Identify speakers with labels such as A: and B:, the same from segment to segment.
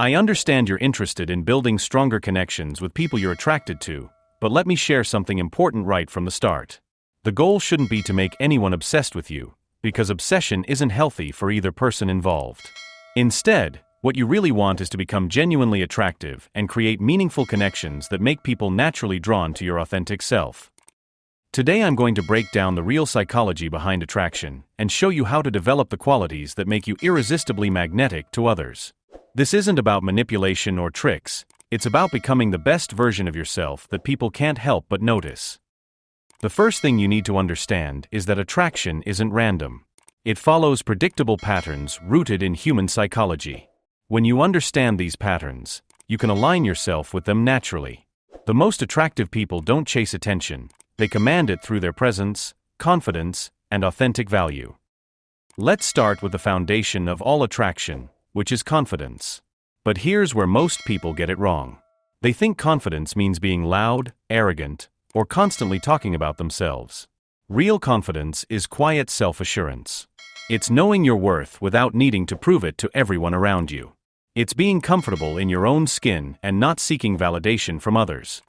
A: I understand you're interested in building stronger connections with people you're attracted to, but let me share something important right from the start. The goal shouldn't be to make anyone obsessed with you, because obsession isn't healthy for either person involved. Instead, what you really want is to become genuinely attractive and create meaningful connections that make people naturally drawn to your authentic self. Today I'm going to break down the real psychology behind attraction and show you how to develop the qualities that make you irresistibly magnetic to others. This isn't about manipulation or tricks, it's about becoming the best version of yourself that people can't help but notice. The first thing you need to understand is that attraction isn't random. It follows predictable patterns rooted in human psychology. When you understand these patterns, you can align yourself with them naturally. The most attractive people don't chase attention, they command it through their presence, confidence, and authentic value. Let's start with the foundation of all attraction, which is confidence. But here's where most people get it wrong. They think confidence means being loud, arrogant, or constantly talking about themselves. Real confidence is quiet self-assurance. It's knowing your worth without needing to prove it to everyone around you. It's being comfortable in your own skin and not seeking validation from others.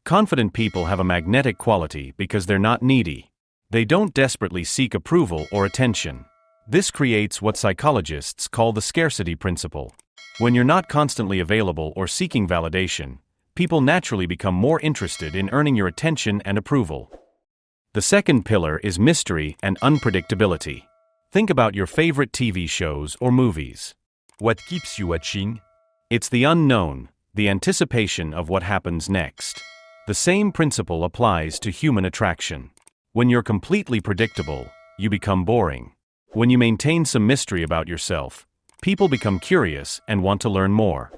A: Confident people have a magnetic quality because they're not needy. They don't desperately seek approval or attention. This creates what psychologists call the scarcity principle. When you're not constantly available or seeking validation, people naturally become more interested in earning your attention and approval. The second pillar is mystery and unpredictability. Think about your favorite TV shows or movies.
B: What keeps you watching?
A: It's the unknown, the anticipation of what happens next. The same principle applies to human attraction. When you're completely predictable, you become boring. When you maintain some mystery about yourself, people become curious and want to learn more.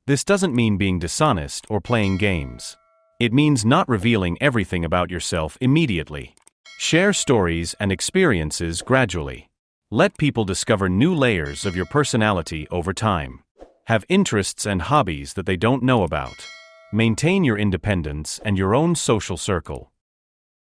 A: This doesn't mean being dishonest or playing games. It means not revealing everything about yourself immediately. Share stories and experiences gradually. Let people discover new layers of your personality over time. Have interests and hobbies that they don't know about. Maintain your independence and your own social circle.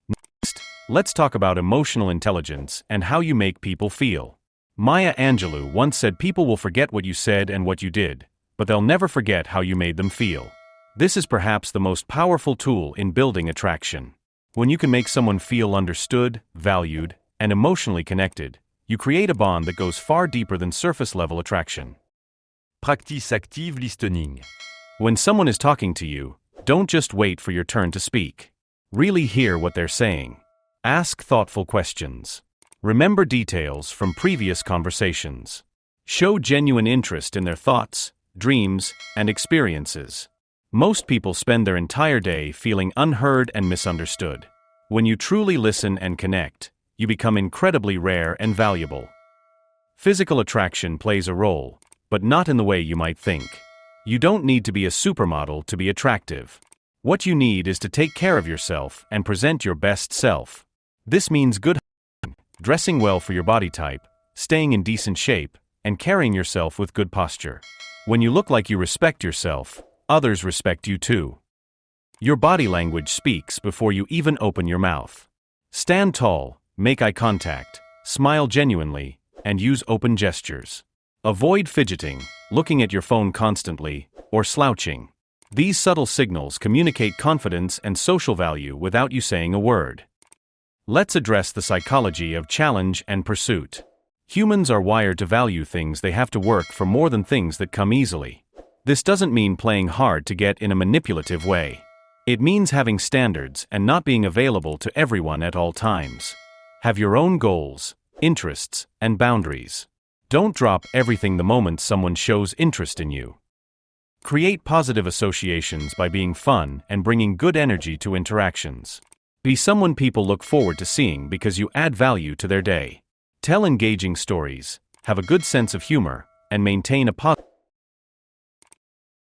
A: Next, let's talk about emotional intelligence and how you make people feel. Maya Angelou once said people will forget what you said and what you did, but they'll never forget how you made them feel. This is perhaps the most powerful tool in building attraction. When you can make someone feel understood, valued, and emotionally connected, you create a bond that goes far deeper than surface-level attraction.
B: Practice active listening.
A: When someone is talking to you, don't just wait for your turn to speak. Really hear what they're saying. Ask thoughtful questions. Remember details from previous conversations. Show genuine interest in their thoughts, dreams, and experiences. Most people spend their entire day feeling unheard and misunderstood. When you truly listen and connect, you become incredibly rare and valuable. Physical attraction plays a role, but not in the way you might think. You don't need to be a supermodel to be attractive. What you need is to take care of yourself and present your best self. This means good hygiene, dressing well for your body type, staying in decent shape, and carrying yourself with good posture. When you look like you respect yourself, others respect you too. Your body language speaks before you even open your mouth. Stand tall, make eye contact, smile genuinely, and use open gestures. Avoid fidgeting, looking at your phone constantly, or slouching. These subtle signals communicate confidence and social value without you saying a word. Let's address the psychology of challenge and pursuit. Humans are wired to value things they have to work for more than things that come easily. This doesn't mean playing hard to get in a manipulative way. It means having standards and not being available to everyone at all times. Have your own goals, interests, and boundaries. Don't drop everything the moment someone shows interest in you. Create positive associations by being fun and bringing good energy to interactions. Be someone people look forward to seeing because you add value to their day. Tell engaging stories, have a good sense of humor, and maintain a positive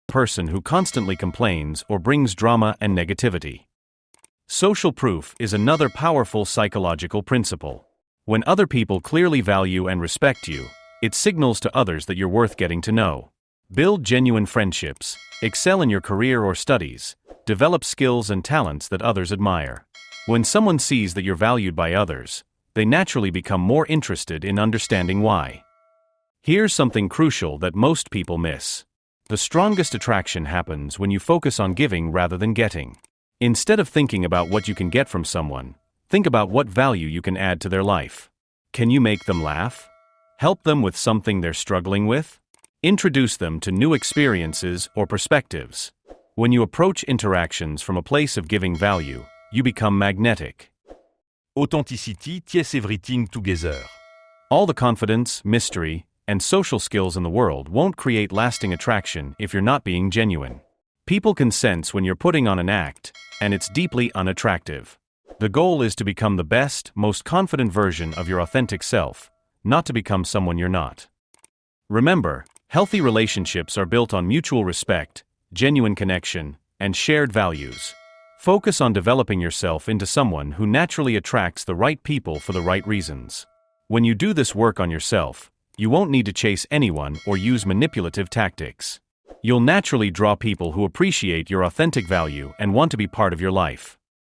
A: person who constantly complains or brings drama and negativity. Social proof is another powerful psychological principle. When other people clearly value and respect you, it signals to others that you're worth getting to know. Build genuine friendships, excel in your career or studies, develop skills and talents that others admire. When someone sees that you're valued by others, they naturally become more interested in understanding why. Here's something crucial that most people miss. The strongest attraction happens when you focus on giving rather than getting. Instead of thinking about what you can get from someone, think about what value you can add to their life. Can you make them laugh? Help them with something they're struggling with? Introduce them to new experiences or perspectives. When you approach interactions from a place of giving value, you become magnetic.
B: Authenticity ties everything together.
A: All the confidence, mystery, and social skills in the world won't create lasting attraction if you're not being genuine. People can sense when you're putting on an act, and it's deeply unattractive. The goal is to become the best, most confident version of your authentic self, not to become someone you're not. Remember, healthy relationships are built on mutual respect, genuine connection, and shared values. Focus on developing yourself into someone who naturally attracts the right people for the right reasons. When you do this work on yourself, you won't need to chase anyone or use manipulative tactics. You'll naturally draw people who appreciate your authentic value and want to be part of your life.